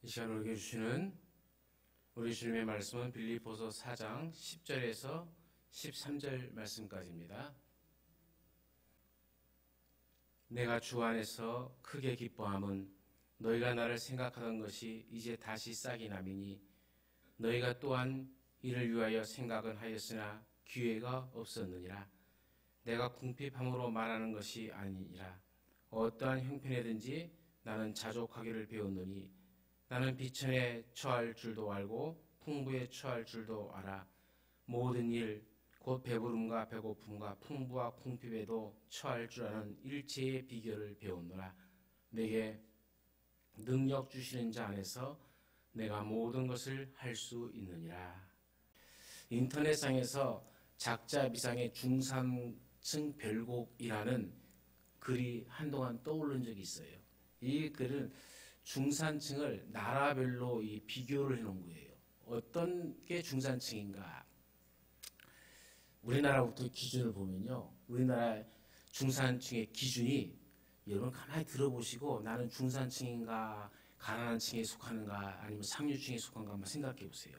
이 시간 우리에게 주시는 우리 주님의 말씀은 빌립보서 4장 10절에서 13절 말씀까지입니다. 내가 주 안에서 크게 기뻐함은 너희가 나를 생각하던 것이 이제 다시 싹이 나미니 너희가 또한 이를 위하여 생각은 하였으나 기회가 없었느니라. 내가 궁핍함으로 말하는 것이 아니니라. 어떠한 형편이든지 나는 자족하기를 배웠노니 나는 비천에 처할 줄도 알고 풍부에 처할 줄도 알아. 모든 일 곧 배부름과 배고픔과 풍부와 궁핍에도 처할 줄 아는 일체의 비결을 배웠노라. 내게 능력 주시는 자 안에서 내가 모든 것을 할 수 있느니라. 인터넷상에서 작자 미상의 중산층 별곡이라는 글이 한동안 떠오른 적이 있어요. 이 글은 중산층을 나라별로 비교를 해놓은 거예요. 어떤 게 중산층인가? 우리나라부터 기준을 보면요, 우리나라 중산층의 기준이, 여러분 가만히 들어보시고 나는 중산층인가 가난한 층에 속하는가 아니면 상류층에 속한가 한번 생각해 보세요.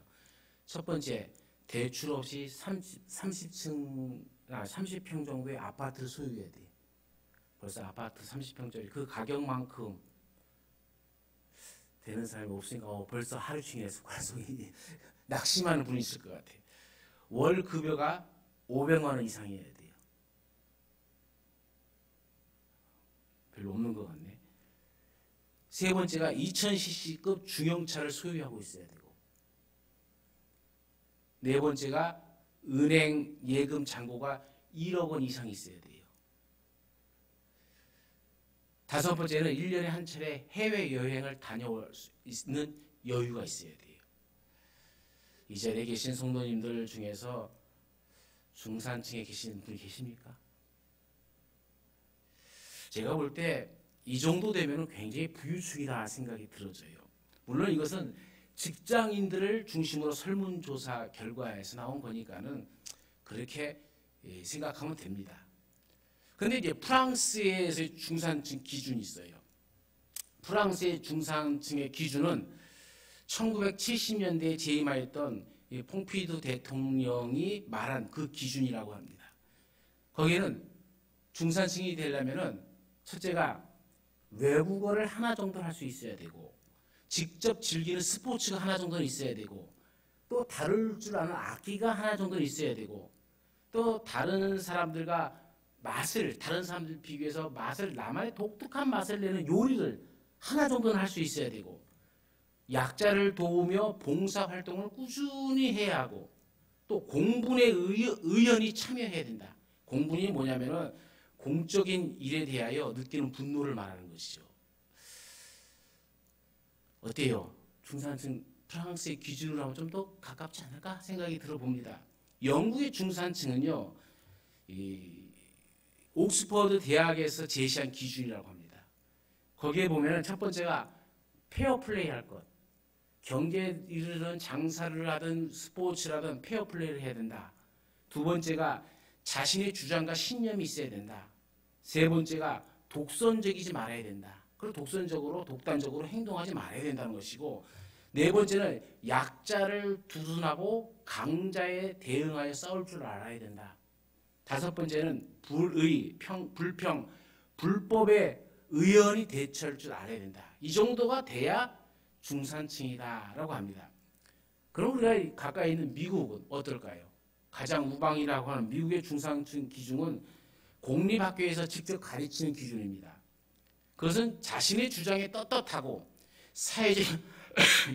첫 번째, 대출 없이 30평 정도의 아파트를 소유해야 돼. 벌써 아파트 30평짜리 그 가격만큼 되는 사람이 없으니까 벌써 하류층에 속아서 낙심하는 분이 있을 것 같아요. 월 급여가 500만 원 이상이어야 돼요. 별로 없는 것 같네. 세 번째가 2000cc급 중형차를 소유하고 있어야 되고, 네 번째가 은행 예금 잔고가 1억 원 이상 있어야 돼요. 다섯 번째는 1년에 한 차례 해외여행을 다녀올 수 있는 여유가 있어야 돼요. 이 자리에 계신 성도님들 중에서 중산층에 계신 분이 계십니까? 제가 볼 때 이 정도 되면 굉장히 부유층이다 생각이 들어져요. 물론 이것은 직장인들을 중심으로 설문조사 결과에서 나온 거니까는 그렇게 생각하면 됩니다. 그런데 이제 프랑스에서의 중산층 기준이 있어요. 프랑스의 중산층의 기준은 1970년대에 재임하였던 퐁피두 대통령이 말한 그 기준이라고 합니다. 거기는 중산층이 되려면은 첫째가 외국어를 하나 정도 할 수 있어야 되고, 직접 즐기는 스포츠가 하나 정도는 있어야 되고, 또 다룰 줄 아는 악기가 하나 정도는 있어야 되고, 또 다른 사람들과 다른 사람들 비교해서 나만의 독특한 맛을 내는 요리를 하나 정도는 할 수 있어야 되고, 약자를 도우며 봉사활동을 꾸준히 해야 하고, 또 공분에 의연히 참여해야 된다. 공분이 뭐냐면은 공적인 일에 대하여 느끼는 분노를 말하는 것이죠. 어때요? 중산층 프랑스의 기준으로 하면 좀 더 가깝지 않을까 생각이 들어봅니다. 영국의 중산층은요, 옥스퍼드 대학에서 제시한 기준이라고 합니다. 거기에 보면 첫 번째가 페어플레이 할 것. 경제에 이르든 장사를 하든 스포츠라든 페어플레이를 해야 된다. 두 번째가 자신의 주장과 신념이 있어야 된다. 세 번째가 독선적이지 말아야 된다. 그리고 독단적으로 행동하지 말아야 된다는 것이고, 네 번째는 약자를 두둔하고 강자에 대응하여 싸울 줄 알아야 된다. 다섯 번째는 불평, 불법에 의연히 대처할 줄 알아야 된다. 이 정도가 돼야 중산층이다라고 합니다. 그럼 우리가 가까이 있는 미국은 어떨까요? 가장 우방이라고 하는 미국의 중산층 기준은 공립학교에서 직접 가르치는 기준입니다. 그것은 자신의 주장에 떳떳하고 사회적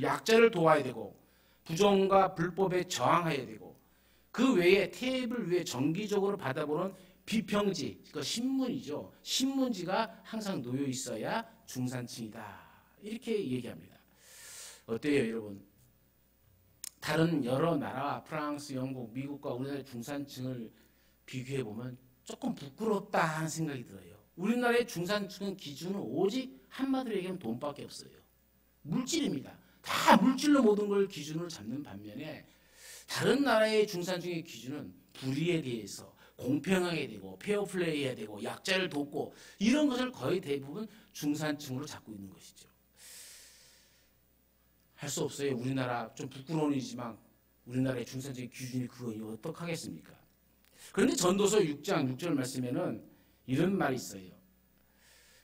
약자를 도와야 되고 부정과 불법에 저항해야 되고, 그 외에 테이블 위에 정기적으로 받아보는 비평지, 그 신문이죠. 신문지가 항상 놓여 있어야 중산층이다. 이렇게 얘기합니다. 어때요, 여러분? 다른 여러 나라, 프랑스, 영국, 미국과 우리나라의 중산층을 비교해 보면 조금 부끄럽다 하는 생각이 들어요. 우리나라의 중산층 기준은 오직 한마디로 얘기하면 돈밖에 없어요. 물질입니다. 다 물질로 모든 걸 기준으로 잡는 반면에 다른 나라의 중산층의 기준은 불의에 대해서 공평하게 되고 페어플레이 해야 되고 약자를 돕고 이런 것을 거의 대부분 중산층으로 잡고 있는 것이죠. 할 수 없어요. 우리나라 좀 부끄러운 일이지만 우리나라의 중산층의 기준이 그거 어떡하겠습니까? 그런데 전도서 6장 6절 말씀에는 이런 말이 있어요.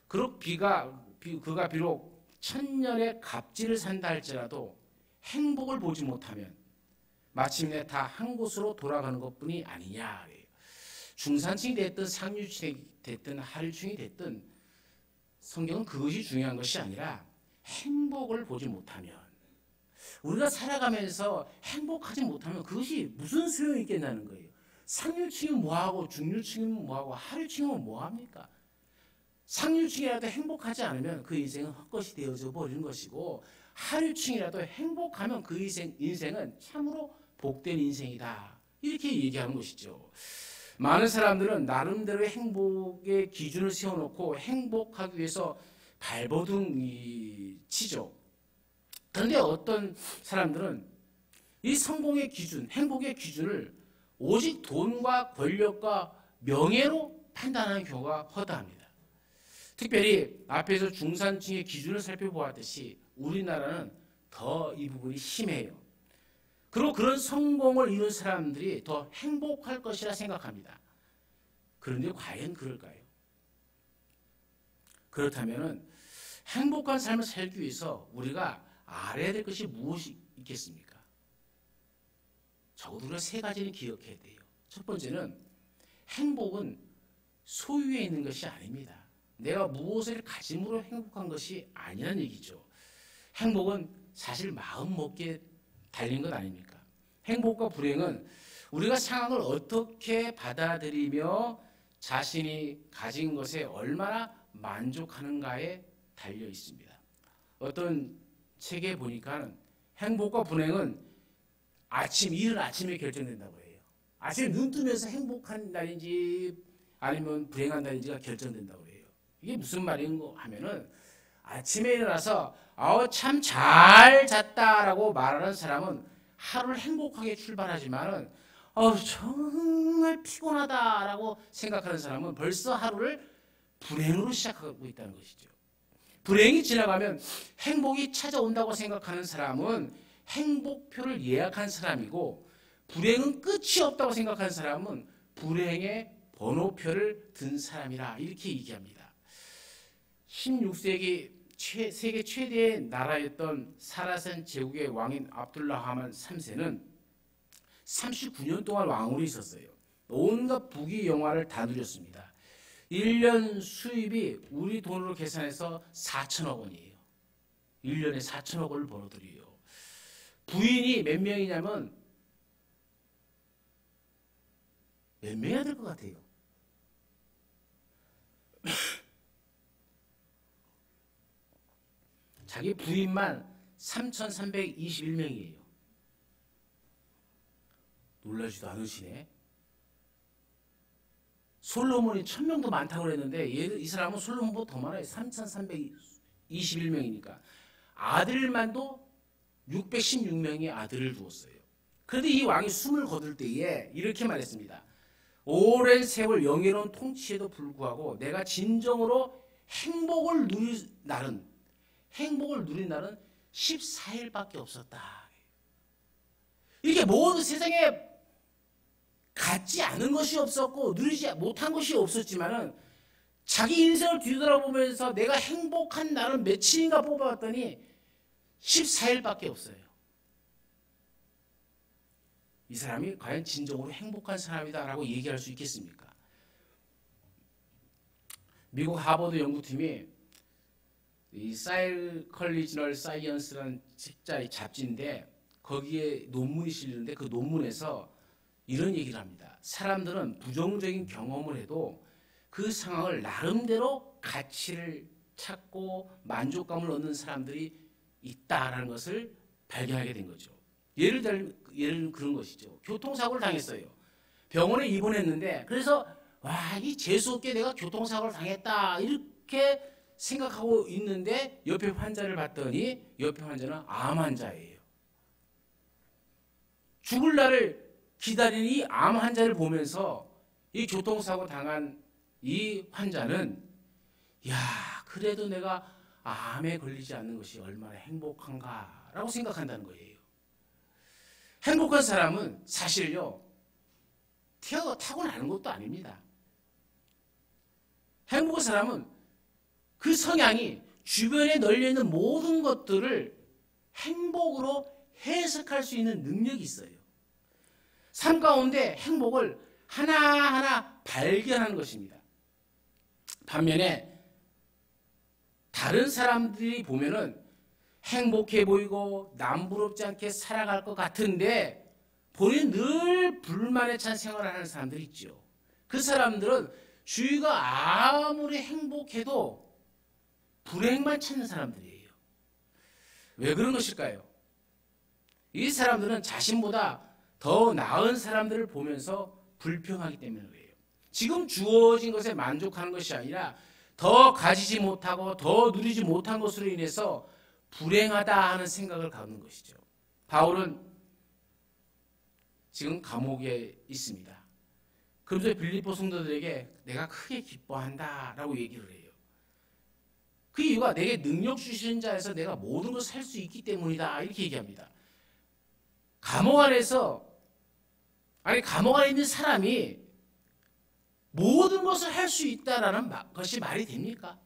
그가 비록 천년의 갑질을 산다 할지라도 행복을 보지 못하면 마침내 다 한 곳으로 돌아가는 것뿐이 아니냐. 중산층이 됐든 상류층이 됐든 하류층이 됐든 성경은 그것이 중요한 것이 아니라 행복을 보지 못하면, 우리가 살아가면서 행복하지 못하면 그것이 무슨 소용이 있겠냐는 거예요. 상류층이 뭐하고 중류층이 뭐하고 하류층은 뭐합니까? 상류층이라도 행복하지 않으면 그 인생은 헛것이 되어져 버리는 것이고, 하류층이라도 행복하면 그 인생은 참으로 복된 인생이다. 이렇게 얘기하는 것이죠. 많은 사람들은 나름대로의 행복의 기준을 세워놓고 행복하기 위해서 발버둥이 치죠. 그런데 어떤 사람들은 이 성공의 기준, 행복의 기준을 오직 돈과 권력과 명예로 판단하는 경우가 허다합니다. 특별히 앞에서 중산층의 기준을 살펴보았듯이 우리나라는 더 이 부분이 심해요. 그리고 그런 성공을 이룬 사람들이 더 행복할 것이라 생각합니다. 그런데 과연 그럴까요? 그렇다면 행복한 삶을 살기 위해서 우리가 알아야 될 것이 무엇이 있겠습니까? 적어도 우리가 세 가지는 기억해야 돼요. 첫 번째는 행복은 소유에 있는 것이 아닙니다. 내가 무엇을 가짐으로 행복한 것이 아니라는 얘기죠. 행복은 사실 마음 먹기에 달린 것 아닙니까? 행복과 불행은 우리가 상황을 어떻게 받아들이며 자신이 가진 것에 얼마나 만족하는가에 달려 있습니다. 어떤 책에 보니까 행복과 불행은 이른 아침에 결정된다고 해요. 아침에 눈 뜨면서 행복한 날인지 아니면 불행한 날인지가 결정된다고 해요. 이게 무슨 말인가 하면은 아침에 일어나서 참 잘 잤다라고 말하는 사람은 하루를 행복하게 출발하지만은 정말 피곤하다라고 생각하는 사람은 벌써 하루를 불행으로 시작하고 있다는 것이죠. 불행이 지나가면 행복이 찾아온다고 생각하는 사람은 행복표를 예약한 사람이고, 불행은 끝이 없다고 생각하는 사람은 불행의 번호표를 든 사람이라 이렇게 얘기합니다. 16세기 세계 최대의 나라였던 사라산 제국의 왕인 압둘라하만 3세는 39년 동안 왕으로 있었어요. 온갖 부귀 영화를 다 누렸습니다. 1년 수입이 우리 돈으로 계산해서 4천억 원이에요. 1년에 4천억 원을 벌어들여요. 부인이 몇 명이냐면 몇 명이나 될 것 같아요. 자기 부인만 3,321명이에요. 놀라지도 않으시네. 솔로몬이 1,000명도 많다고 그랬는데 이 사람은 솔로몬보다 더 많아요. 3,321명이니까. 아들만도 616명의 아들을 두었어요. 그런데 이 왕이 숨을 거둘 때에 이렇게 말했습니다. 오랜 세월 영예로운 통치에도 불구하고 내가 진정으로 행복을 누린 날은 14일밖에 없었다. 이게 모든 세상에 갖지 않은 것이 없었고 누리지 못한 것이 없었지만은 자기 인생을 뒤돌아보면서 내가 행복한 날은 며칠인가 뽑아봤더니 14일밖에 없어요. 이 사람이 과연 진정으로 행복한 사람이다라고 얘기할 수 있겠습니까? 미국 하버드 연구팀이 이 사이컬리지널 사이언스라는 잡지인데 거기에 논문이 실리는데 그 논문에서 이런 얘기를 합니다. 사람들은 부정적인 경험을 해도 그 상황을 나름대로 가치를 찾고 만족감을 얻는 사람들이 있다라는 것을 발견하게 된 거죠. 예를 들면 그런 것이죠. 교통사고를 당했어요. 병원에 입원했는데 그래서 이 재수없게 내가 교통사고를 당했다 이렇게 생각하고 있는데 옆에 환자를 봤더니 옆에 환자는 암 환자예요. 죽을 날을 기다리는 이 암 환자를 보면서 이 교통사고 당한 이 환자는 그래도 내가 암에 걸리지 않는 것이 얼마나 행복한가라고 생각한다는 거예요. 행복한 사람은 사실요, 타고나는 것도 아닙니다. 행복한 사람은 그 성향이 주변에 널려있는 모든 것들을 행복으로 해석할 수 있는 능력이 있어요. 삶 가운데 행복을 하나하나 발견하는 것입니다. 반면에 다른 사람들이 보면은 행복해 보이고 남부럽지 않게 살아갈 것 같은데 본인 늘 불만에 찬 생활을 하는 사람들이 있죠. 그 사람들은 주위가 아무리 행복해도 불행만 찾는 사람들이에요. 왜 그런 것일까요? 이 사람들은 자신보다 더 나은 사람들을 보면서 불평하기 때문에 그래요. 지금 주어진 것에 만족하는 것이 아니라 더 가지지 못하고 더 누리지 못한 것으로 인해서 불행하다 하는 생각을 갖는 것이죠. 바울은 지금 감옥에 있습니다. 그러면서 빌립보 성도들에게 내가 크게 기뻐한다라고 얘기를 해요. 그 이유가 내게 능력 주시는 자에서 내가 모든 것을 할 수 있기 때문이다 이렇게 얘기합니다. 감옥 안에 있는 사람이 모든 것을 할 수 있다라는 것이 말이 됩니까?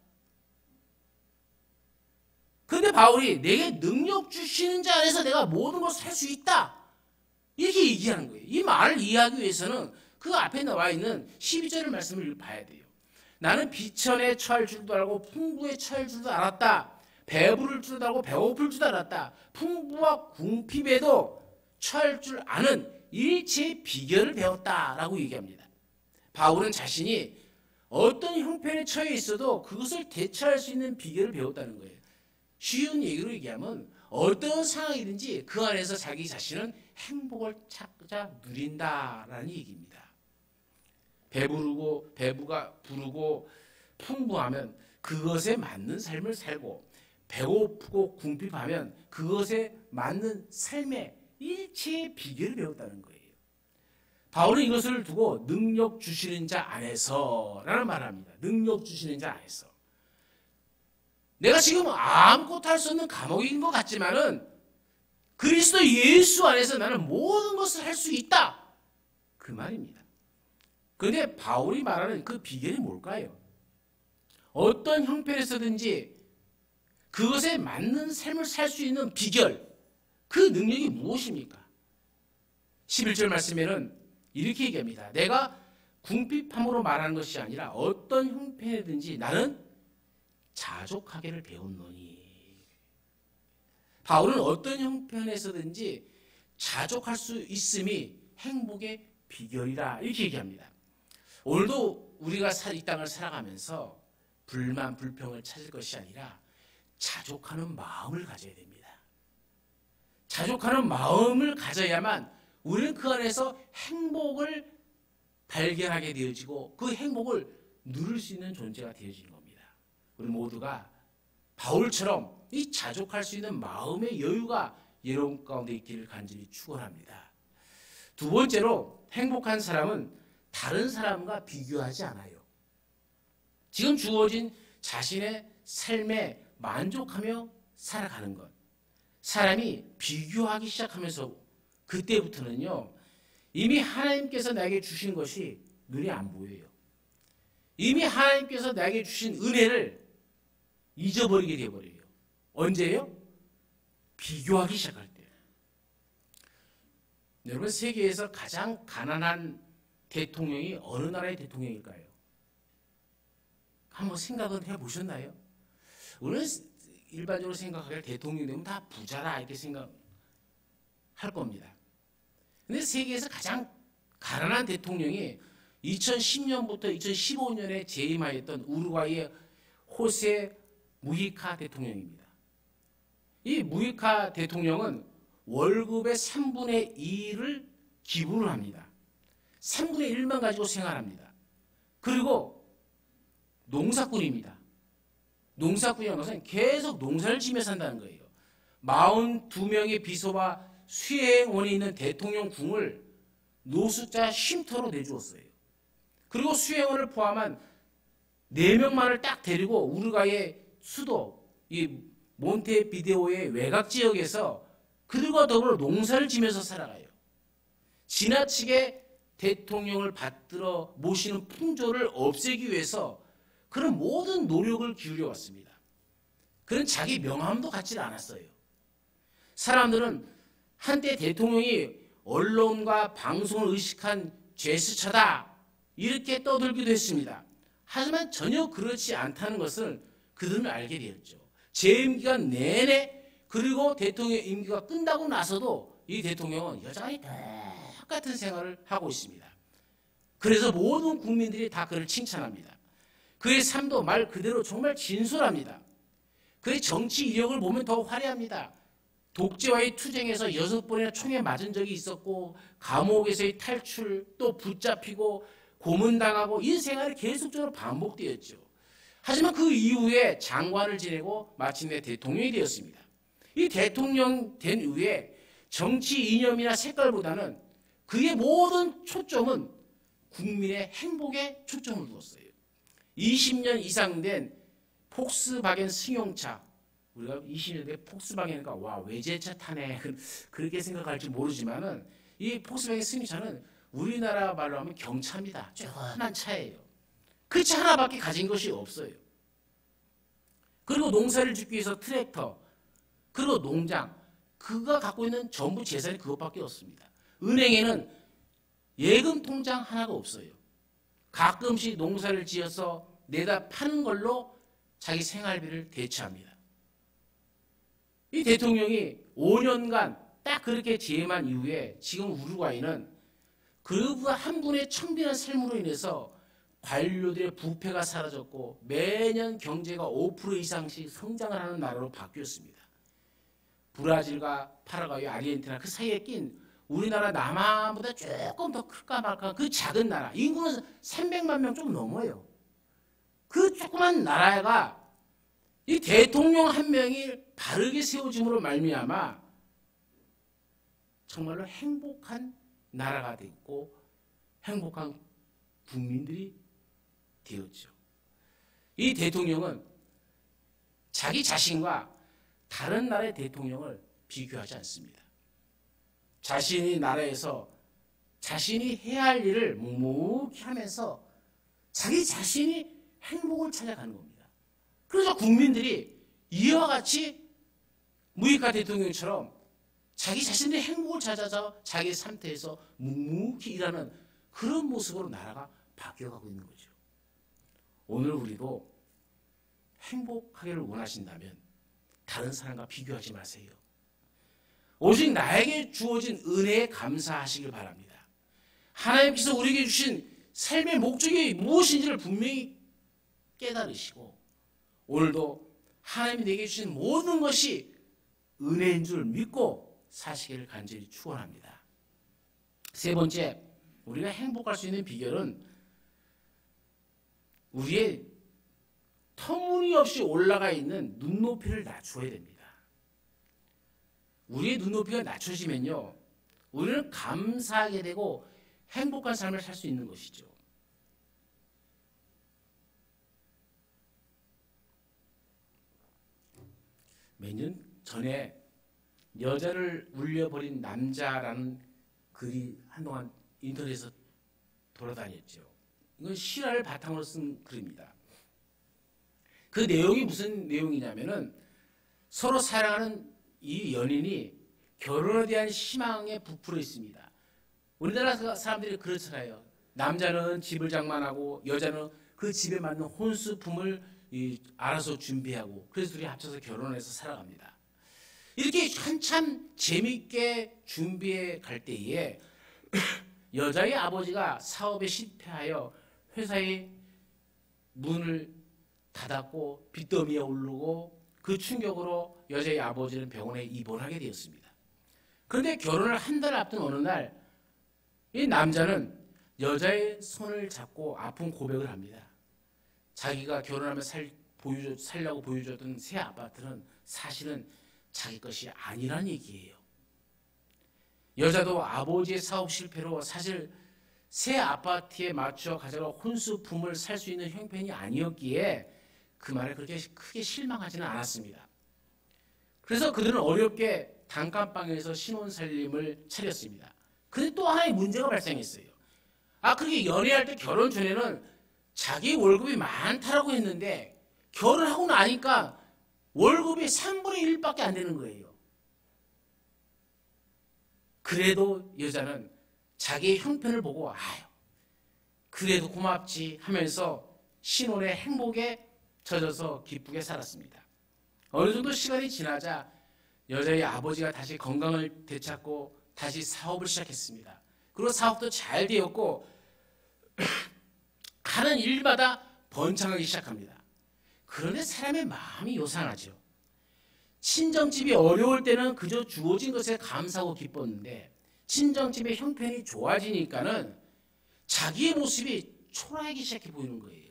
그런데 바울이 내게 능력 주시는 자 안에서 내가 모든 것을 할 수 있다 이렇게 얘기하는 거예요. 이 말을 이해하기 위해서는 그 앞에 나와 있는 12절의 말씀을 봐야 돼요. 나는 비천에 처할 줄도 알고 풍부에 처할 줄도 알았다. 배부를 줄도 알고 배고플 줄도 알았다. 풍부와 궁핍에도 처할 줄 아는 일체의 비결을 배웠다라고 얘기합니다. 바울은 자신이 어떤 형편에 처해 있어도 그것을 대처할 수 있는 비결을 배웠다는 거예요. 쉬운 얘기로 얘기하면 어떤 상황이든지 그 안에서 자기 자신은 행복을 찾자 누린다라는 얘기입니다. 배부가 부르고 풍부하면 그것에 맞는 삶을 살고 배고프고 궁핍하면 그것에 맞는 삶의 일체의 비결을 배웠다는 거예요. 바울은 이것을 두고 능력 주시는 자 안에서라는 말을 합니다. 능력 주시는 자 안에서. 내가 지금 아무것도 할 수 없는 감옥인 것 같지만은 그리스도 예수 안에서 나는 모든 것을 할 수 있다. 그 말입니다. 그런데 바울이 말하는 그 비결이 뭘까요? 어떤 형편에서든지 그것에 맞는 삶을 살 수 있는 비결, 그 능력이 무엇입니까? 11절 말씀에는 이렇게 얘기합니다. 내가 궁핍함으로 말하는 것이 아니라 어떤 형편이든지 나는 자족하기를 배웠노니. 바울은 어떤 형편에서든지 자족할 수 있음이 행복의 비결이라 이렇게 얘기합니다. 오늘도 우리가 이 땅을 살아가면서 불만, 불평을 찾을 것이 아니라 자족하는 마음을 가져야 됩니다. 자족하는 마음을 가져야만 우리는 그 안에서 행복을 발견하게 되어지고 그 행복을 누릴 수 있는 존재가 되어지는 겁니다. 우리 모두가 바울처럼 이 자족할 수 있는 마음의 여유가 여러분 가운데 있기를 간절히 축원합니다. 두 번째로 행복한 사람은 다른 사람과 비교하지 않아요. 지금 주어진 자신의 삶에 만족하며 살아가는 것. 사람이 비교하기 시작하면서 그때부터는요, 이미 하나님께서 나에게 주신 것이 눈에 안 보여요. 이미 하나님께서 나에게 주신 은혜를 잊어버리게 되어버려요. 언제요? 비교하기 시작할 때. 여러분, 세계에서 가장 가난한 대통령이 어느 나라의 대통령일까요? 한번 생각은 해보셨나요? 우리는 일반적으로 생각하기를 대통령 되면 다 부자라 이렇게 생각할 겁니다. 근데 세계에서 가장 가난한 대통령이 2010년부터 2015년에 재임하였던 우루과이의 호세 무히카 대통령입니다. 이 무히카 대통령은 월급의 3분의 2를 기부를 합니다. 3분의 1만 가지고 생활합니다. 그리고 농사꾼입니다. 농사꾼이라는 것은 계속 농사를 지며 산다는 거예요. 42명의 비서와 수행원이 있는 대통령 궁을 노숙자 쉼터로 내주었어요. 그리고 수행원을 포함한 4명만을 딱 데리고 우루과이의 수도 이 몬테비데오의 외곽 지역에서 그들과 더불어 농사를 지면서 살아가요. 지나치게 대통령을 받들어 모시는 풍조를 없애기 위해서 그런 모든 노력을 기울여 왔습니다. 그런 자기 명함도 갖지 않았어요. 사람들은 한때 대통령이 언론과 방송을 의식한 제스처다 이렇게 떠들기도 했습니다. 하지만 전혀 그렇지 않다는 것을 그들은 알게 되었죠. 재임 기간 내내 그리고 대통령 임기가 끝나고 나서도 이 대통령은 여전히 똑같은 생활을 하고 있습니다. 그래서 모든 국민들이 다 그를 칭찬합니다. 그의 삶도 말 그대로 정말 진솔합니다. 그의 정치 이력을 보면 더 화려합니다. 독재와의 투쟁에서 6번이나 총에 맞은 적이 있었고 감옥에서의 탈출, 또 붙잡히고 고문당하고 이 생활이 계속적으로 반복되었죠. 하지만 그 이후에 장관을 지내고 마침내 대통령이 되었습니다. 이 대통령 된 이후에 정치 이념이나 색깔보다는 그의 모든 초점은 국민의 행복에 초점을 두었어요. 20년 이상 된 폭스바겐 승용차, 우리가 20년 된 폭스바겐이니까 와 외제차 타네 그렇게 생각할지 모르지만은 이 폭스바겐 승용차는 우리나라 말로 하면 경차입니다. 조그만 차예요. 그 차 하나밖에 가진 것이 없어요. 그리고 농사를 짓기 위해서 트랙터, 그리고 농장, 그가 갖고 있는 전부 재산이 그것밖에 없습니다. 은행에는 예금 통장 하나가 없어요. 가끔씩 농사를 지어서 내다 파는 걸로 자기 생활비를 대체합니다. 이 대통령이 5년간 딱 그렇게 재임한 이후에 지금 우루과이는 그가 한 분의 청빈한 삶으로 인해서 관료들의 부패가 사라졌고 매년 경제가 5% 이상씩 성장을 하는 나라로 바뀌었습니다. 브라질과 파라과이, 아르헨티나 그 사이에 낀 우리나라 남한보다 조금 더 클까 말까 그 작은 나라, 인구는 300만 명 좀 넘어요. 그 조그만 나라가 이 대통령 한 명이 바르게 세워짐으로 말미암아 정말로 행복한 나라가 됐고 행복한 국민들이 되었죠. 이 대통령은 자기 자신과 다른 나라의 대통령을 비교하지 않습니다. 자신이 나라에서 자신이 해야 할 일을 묵묵히 하면서 자기 자신이 행복을 찾아가는 겁니다. 그래서 국민들이 이와 같이 무이카 대통령처럼 자기 자신의 행복을 찾아서 자기 상태에서 묵묵히 일하는 그런 모습으로 나라가 바뀌어가고 있는 거죠. 오늘 우리도 행복하기를 원하신다면 다른 사람과 비교하지 마세요. 오직 나에게 주어진 은혜에 감사하시길 바랍니다. 하나님께서 우리에게 주신 삶의 목적이 무엇인지를 분명히 깨달으시고 오늘도 하나님이 내게 주신 모든 것이 은혜인 줄 믿고 사시기를 간절히 축원합니다. 세 번째, 우리가 행복할 수 있는 비결은 우리의 터무니없이 올라가 있는 눈높이를 낮춰야 됩니다. 우리의 눈높이가 낮춰지면요, 우리는 감사하게 되고 행복한 삶을 살 수 있는 것이죠. 몇 년 전에 여자를 울려버린 남자라는 글이 한동안 인터넷에서 돌아다녔죠. 이건 실화를 바탕으로 쓴 글입니다. 그 내용이 무슨 내용이냐면은 서로 사랑하는 이 연인이 결혼에 대한 희망에 부풀어 있습니다. 우리나라 사람들이 그렇잖아요. 남자는 집을 장만하고 여자는 그 집에 맞는 혼수품을 알아서 준비하고 그래서 둘이 합쳐서 결혼해서 살아갑니다. 이렇게 한참 재미있게 준비해 갈 때에 여자의 아버지가 사업에 실패하여 회사의 문을 닫았고 빚더미에 오르고 그 충격으로 여자의 아버지는 병원에 입원하게 되었습니다. 그런데 결혼을 한 달 앞둔 어느 날 이 남자는 여자의 손을 잡고 아픈 고백을 합니다. 자기가 결혼하면 살려고 보여줬던 새 아파트는 사실은 자기 것이 아니란 얘기예요. 여자도 아버지의 사업 실패로 사실 새 아파트에 맞춰 가져가 혼수품을 살 수 있는 형편이 아니었기에 그 말에 그렇게 크게 실망하지는 않았습니다. 그래서 그들은 어렵게 단칸방에서 신혼살림을 차렸습니다. 근데 또 하나의 문제가 발생했어요. 그렇게 연애할 때 결혼 전에는 자기 월급이 많다라고 했는데 결혼하고 나니까 월급이 3분의 1밖에 안 되는 거예요. 그래도 여자는 자기의 형편을 보고 그래도 고맙지 하면서 신혼의 행복에 젖어서 기쁘게 살았습니다. 어느 정도 시간이 지나자 여자의 아버지가 다시 건강을 되찾고 다시 사업을 시작했습니다. 그리고 사업도 잘 되었고 하는 일마다 번창하기 시작합니다. 그런데 사람의 마음이 요상하죠. 친정집이 어려울 때는 그저 주어진 것에 감사하고 기뻤는데 친정집의 형편이 좋아지니까는 자기의 모습이 초라하기 시작해 보이는 거예요.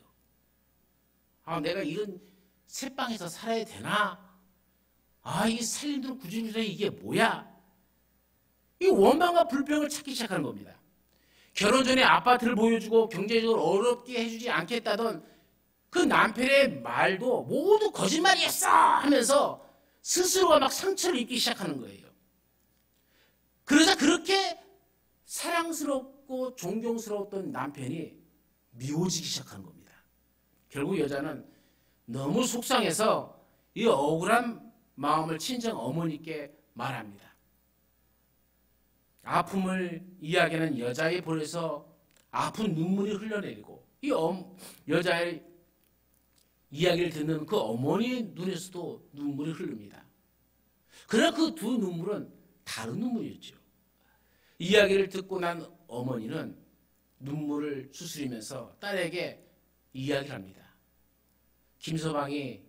내가 이런 새방에서 살아야 되나? 이 살림들은 구질구질해 이게 뭐야? 이 원망과 불평을 찾기 시작하는 겁니다. 결혼 전에 아파트를 보여주고 경제적으로 어렵게 해주지 않겠다던 그 남편의 말도 모두 거짓말이었어 하면서 스스로가 막 상처를 입기 시작하는 거예요. 그러자 그렇게 사랑스럽고 존경스러웠던 남편이 미워지기 시작하는 겁니다. 결국 여자는 너무 속상해서 이 억울한 마음을 친정 어머니께 말합니다. 아픔을 이야기하는 여자의 볼에서 아픈 눈물이 흘러내리고 이 여자의 이야기를 듣는 그 어머니의 눈에서도 눈물이 흐릅니다. 그러나 그 두 눈물은 다른 눈물이었죠. 이야기를 듣고 난 어머니는 눈물을 추스리면서 딸에게 이야기를 합니다. 김서방이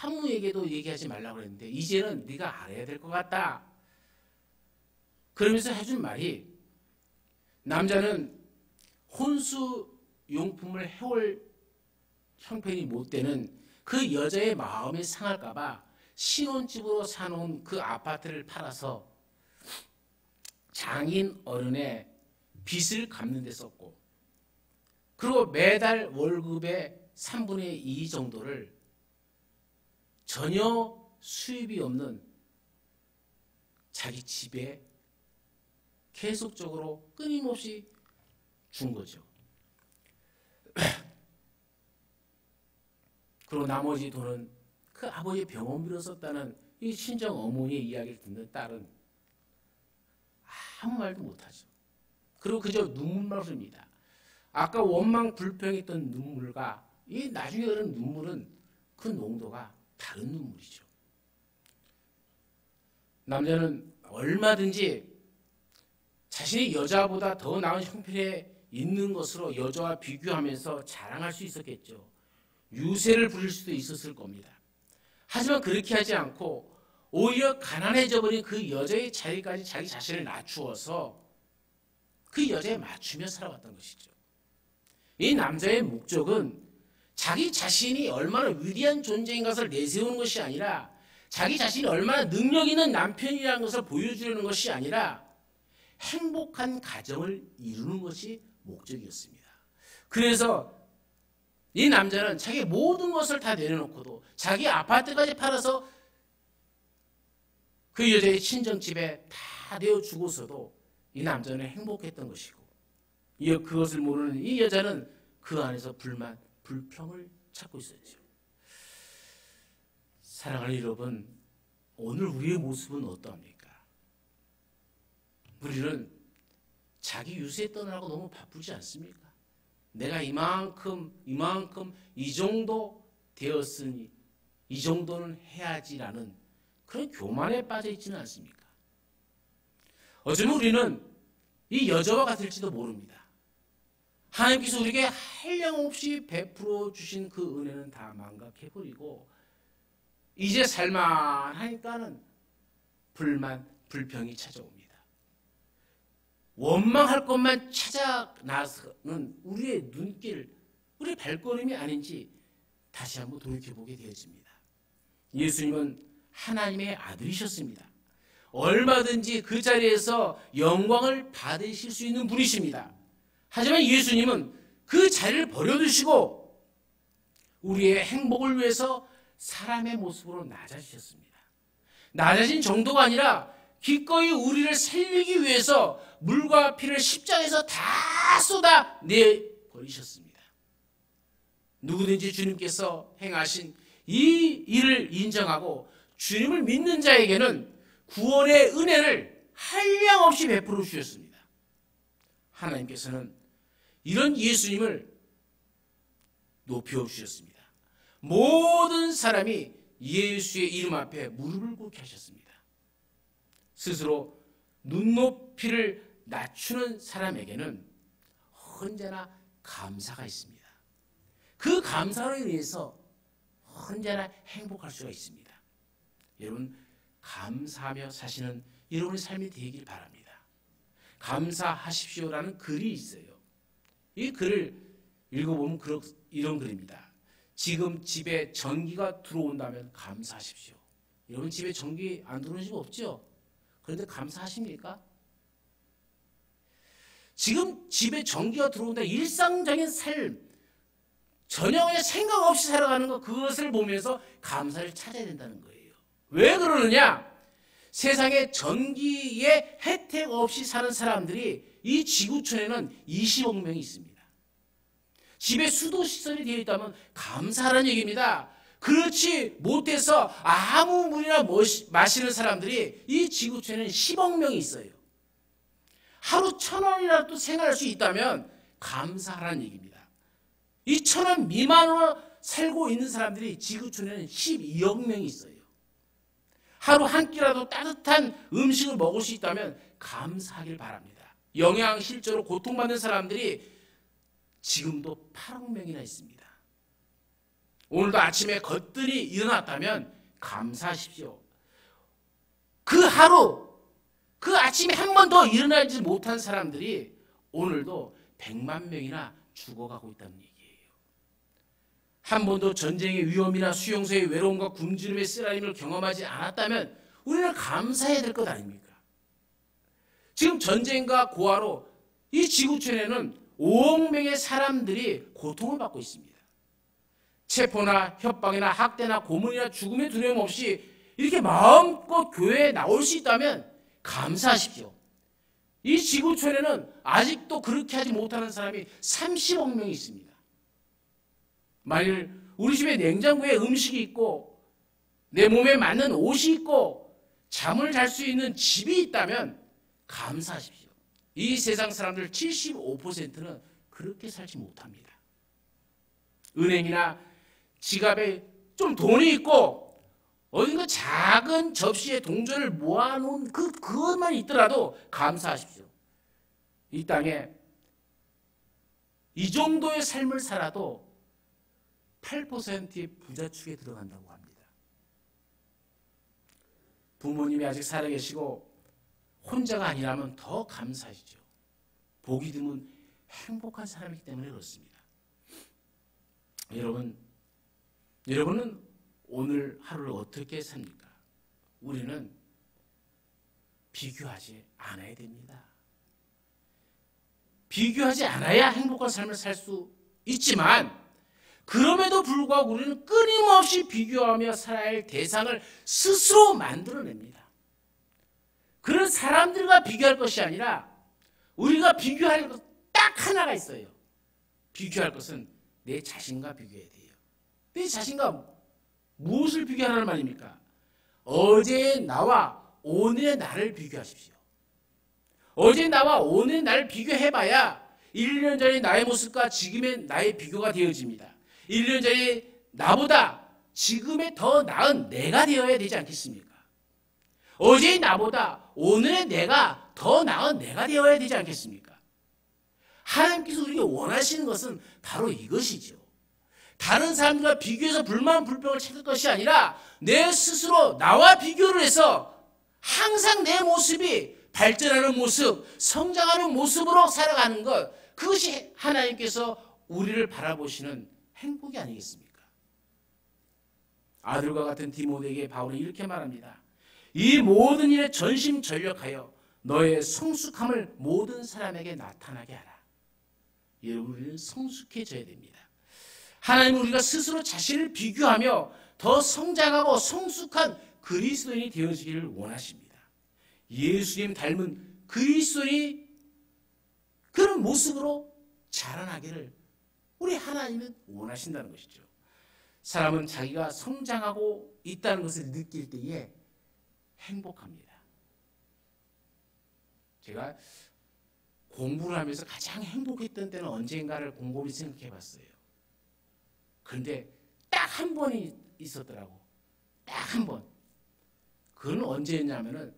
아무에게도 얘기하지 말라고 했는데 이제는 네가 알아야 될 것 같다. 그러면서 해준 말이 남자는 혼수 용품을 해올 형편이 못 되는 그 여자의 마음이 상할까 봐 신혼집으로 사놓은 그 아파트를 팔아서 장인 어른의 빚을 갚는 데 썼고 그리고 매달 월급의 3분의 2 정도를 전혀 수입이 없는 자기 집에 계속적으로 끊임없이 준 거죠. 그리고 나머지 돈은 그 아버지의 병원비로 썼다는 이 친정 어머니의 이야기를 듣는 딸은 아무 말도 못하죠. 그리고 그저 눈물만 흐릅니다. 아까 원망 불평했던 눈물과 이 나중에 흐르는 눈물은 그 농도가 다른 눈물이죠. 남자는 얼마든지 자신이 여자보다 더 나은 형편에 있는 것으로 여자와 비교하면서 자랑할 수 있었겠죠. 유세를 부릴 수도 있었을 겁니다. 하지만 그렇게 하지 않고 오히려 가난해져 버린 그 여자의 자리까지 자기 자신을 낮추어서 그 여자에 맞추며 살아왔던 것이죠. 이 남자의 목적은 자기 자신이 얼마나 위대한 존재인 것을 내세우는 것이 아니라 자기 자신이 얼마나 능력 있는 남편이라는 것을 보여주려는 것이 아니라 행복한 가정을 이루는 것이 목적이었습니다. 그래서 이 남자는 자기 모든 것을 다 내려놓고도 자기 아파트까지 팔아서 그 여자의 친정집에 다 내어주고서도 이 남자는 행복했던 것이고 그것을 모르는 이 여자는 그 안에서 불만, 불평을 찾고 있었죠. 사랑하는 여러분, 오늘 우리의 모습은 어떠합니까? 우리는 자기 유세에 떠나고 너무 바쁘지 않습니까? 내가 이만큼 이 정도 되었으니 이 정도는 해야지라는 그런 교만에 빠져 있지는 않습니까? 어쩌면 우리는 이 여자와 같을지도 모릅니다. 하나님께서 우리에게 한량없이 베풀어 주신 그 은혜는 다 망각해버리고 이제 살만하니까는 불만, 불평이 찾아옵니다. 원망할 것만 찾아 나서는 우리의 눈길, 우리의 발걸음이 아닌지 다시 한번 돌이켜보게 되어집니다. 예수님은 하나님의 아들이셨습니다. 얼마든지 그 자리에서 영광을 받으실 수 있는 분이십니다. 하지만 예수님은 그 자리를 버려두시고 우리의 행복을 위해서 사람의 모습으로 낮아지셨습니다. 낮아진 정도가 아니라 기꺼이 우리를 살리기 위해서 물과 피를 십자가에서 다 쏟아 내버리셨습니다. 누구든지 주님께서 행하신 이 일을 인정하고 주님을 믿는 자에게는 구원의 은혜를 한량없이 베풀어 주셨습니다. 하나님께서는 이런 예수님을 높여 주셨습니다. 모든 사람이 예수의 이름 앞에 무릎을 꿇게 하셨습니다. 스스로 눈높이를 낮추는 사람에게는 언제나 감사가 있습니다. 그 감사로 인해서 언제나 행복할 수가 있습니다. 여러분, 감사하며 사시는 여러분의 삶이 되길 바랍니다. 감사하십시오라는 글이 있어요. 이 글을 읽어보면 이런 글입니다. 지금 집에 전기가 들어온다면 감사하십시오. 여러분 집에 전기 안 들어오는 집 없죠? 그런데 감사하십니까? 지금 집에 전기가 들어온다, 일상적인 삶, 전혀 그냥 생각 없이 살아가는 것, 그것을 보면서 감사를 찾아야 된다는 거예요. 왜 그러느냐? 세상에 전기의 혜택 없이 사는 사람들이 이 지구촌에는 20억 명이 있습니다. 집에 수도시설이 되어 있다면 감사하라는 얘기입니다. 그렇지 못해서 아무 물이나 마시는 사람들이 이 지구촌에는 10억 명이 있어요. 하루 1,000원이라도 생활할 수 있다면 감사하라는 얘기입니다. 이 1,000원 미만으로 살고 있는 사람들이 지구촌에는 12억 명이 있어요. 하루 한 끼라도 따뜻한 음식을 먹을 수 있다면 감사하길 바랍니다. 영양실조로 고통받는 사람들이 지금도 8억 명이나 있습니다. 오늘도 아침에 거뜬히 일어났다면 감사하십시오. 그 하루, 그 아침에 한 번 더 일어나지 못한 사람들이 오늘도 100만 명이나 죽어가고 있다는 얘기예요. 한 번도 전쟁의 위험이나 수용소의 외로움과 굶주림의 쓰라림을 경험하지 않았다면 우리는 감사해야 될 것 아닙니까? 지금 전쟁과 고아로 이 지구촌에는 5억 명의 사람들이 고통을 받고 있습니다. 체포나 협박이나 학대나 고문이나 죽음의 두려움 없이 이렇게 마음껏 교회에 나올 수 있다면 감사하십시오. 이 지구촌에는 아직도 그렇게 하지 못하는 사람이 30억 명이 있습니다. 만일 우리 집에 냉장고에 음식이 있고 내 몸에 맞는 옷이 있고 잠을 잘 수 있는 집이 있다면 감사하십시오. 이 세상 사람들 75%는 그렇게 살지 못합니다. 은행이나 지갑에 좀 돈이 있고 어딘가 작은 접시에 동전을 모아놓은 그것만 있더라도 감사하십시오. 이 땅에 이 정도의 삶을 살아도 8%의 부자축에 들어간다고 합니다. 부모님이 아직 살아계시고 혼자가 아니라면 더 감사하시죠. 복이 드문 행복한 사람이기 때문에 그렇습니다. 여러분은 오늘 하루를 어떻게 삽니까? 우리는 비교하지 않아야 됩니다. 비교하지 않아야 행복한 삶을 살 수 있지만 그럼에도 불구하고 우리는 끊임없이 비교하며 살아야 할 대상을 스스로 만들어냅니다. 그런 사람들과 비교할 것이 아니라 우리가 비교할 것 딱 하나가 있어요. 비교할 것은 내 자신과 비교해야 돼요. 내 자신과 무엇을 비교하라는 말입니까? 어제의 나와 오늘의 나를 비교하십시오. 어제의 나와 오늘의 나를 비교해봐야 1년 전의 나의 모습과 지금의 나의 비교가 되어집니다. 1년 전의 나보다 지금의 더 나은 내가 되어야 되지 않겠습니까? 어제의 나보다 오늘의 내가 더 나은 내가 되어야 되지 않겠습니까? 하나님께서 우리에게 원하시는 것은 바로 이것이죠. 다른 사람들과 비교해서 불만 불평을 찾을 것이 아니라 내 스스로 나와 비교를 해서 항상 내 모습이 발전하는 모습, 성장하는 모습으로 살아가는 것, 그것이 하나님께서 우리를 바라보시는 행복이 아니겠습니까? 아들과 같은 디모데에게 바울은 이렇게 말합니다. 이 모든 일에 전심전력하여 너의 성숙함을 모든 사람에게 나타나게 하라. 여러분, 우리는 성숙해져야 됩니다. 하나님은 우리가 스스로 자신을 비교하며 더 성장하고 성숙한 그리스도인이 되어지기를 원하십니다. 예수님 닮은 그리스도인이 그런 모습으로 자라나기를 우리 하나님은 원하신다는 것이죠. 사람은 자기가 성장하고 있다는 것을 느낄 때에 행복합니다. 제가 공부를 하면서 가장 행복했던 때는 언젠가를 곰곰이 생각해 봤어요. 그런데 딱 한 번이 있었더라고. 딱 한 번. 그건 언제였냐면은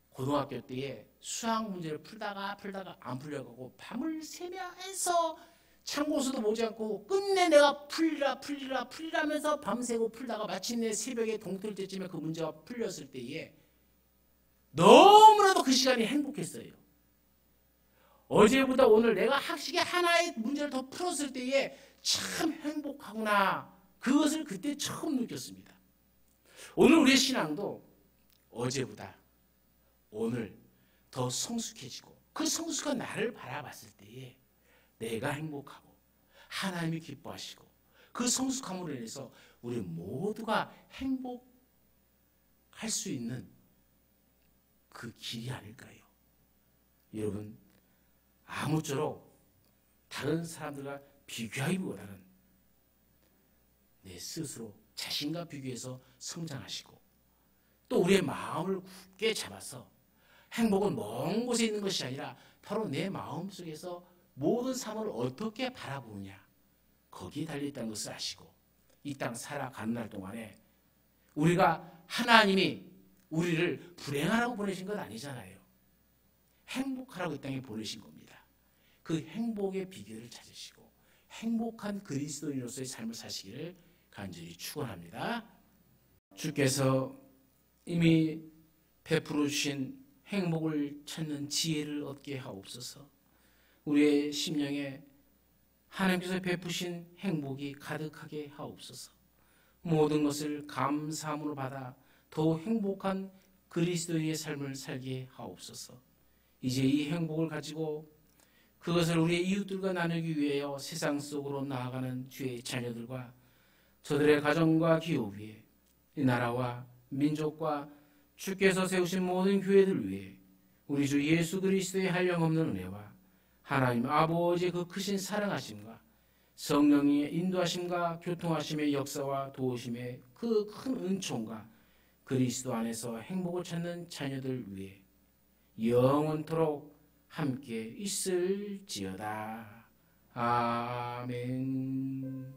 고등학교 때에 수학 문제를 풀다가 안 풀려가고 밤을 새면서 참고서도 보지 않고 끝내 내가 풀리라면서 밤새고 풀다가 마침내 새벽에 동틀 때쯤에 그 문제가 풀렸을 때에 너무나도 그 시간이 행복했어요. 어제보다 오늘 내가 학식에 하나의 문제를 더 풀었을 때에 참 행복하구나. 그것을 그때 처음 느꼈습니다. 오늘 우리의 신앙도 어제보다 오늘 더 성숙해지고 그 성숙한 나를 바라봤을 때에 내가 행복하고 하나님이 기뻐하시고 그 성숙함으로 인해서 우리 모두가 행복할 수 있는 그 길이 아닐까요? 여러분, 아무쪼록 다른 사람들과 비교하기보다는 내 스스로 자신과 비교해서 성장하시고 또 우리의 마음을 굳게 잡아서 행복은 먼 곳에 있는 것이 아니라 바로 내 마음속에서 모든 삶을 어떻게 바라보느냐 거기에 달려있다는 것을 아시고 이 땅 살아가는 날 동안에 우리가 하나님이 우리를 불행하라고 보내신 건 아니잖아요. 행복하라고 이 땅에 보내신 겁니다. 그 행복의 비결을 찾으시고 행복한 그리스도인으로서의 삶을 사시기를 간절히 축원합니다. 주께서 이미 베풀어 주신 행복을 찾는 지혜를 얻게 하옵소서. 우리의 심령에 하나님께서 베푸신 행복이 가득하게 하옵소서. 모든 것을 감사함으로 받아 더 행복한 그리스도인의 삶을 살게 하옵소서. 이제 이 행복을 가지고 그것을 우리의 이웃들과 나누기 위하여 세상 속으로 나아가는 주의 자녀들과 저들의 가정과 기업 위에 이 나라와 민족과 주께서 세우신 모든 교회들 위해 우리 주 예수 그리스도의 한량없는 은혜와 하나님 아버지의 그 크신 사랑하심과 성령의 인도하심과 교통하심의 역사와 도우심의 그 큰 은총과 그리스도 안에서 행복을 찾는 자녀들 위해 영원토록 함께 있을지어다. 아멘.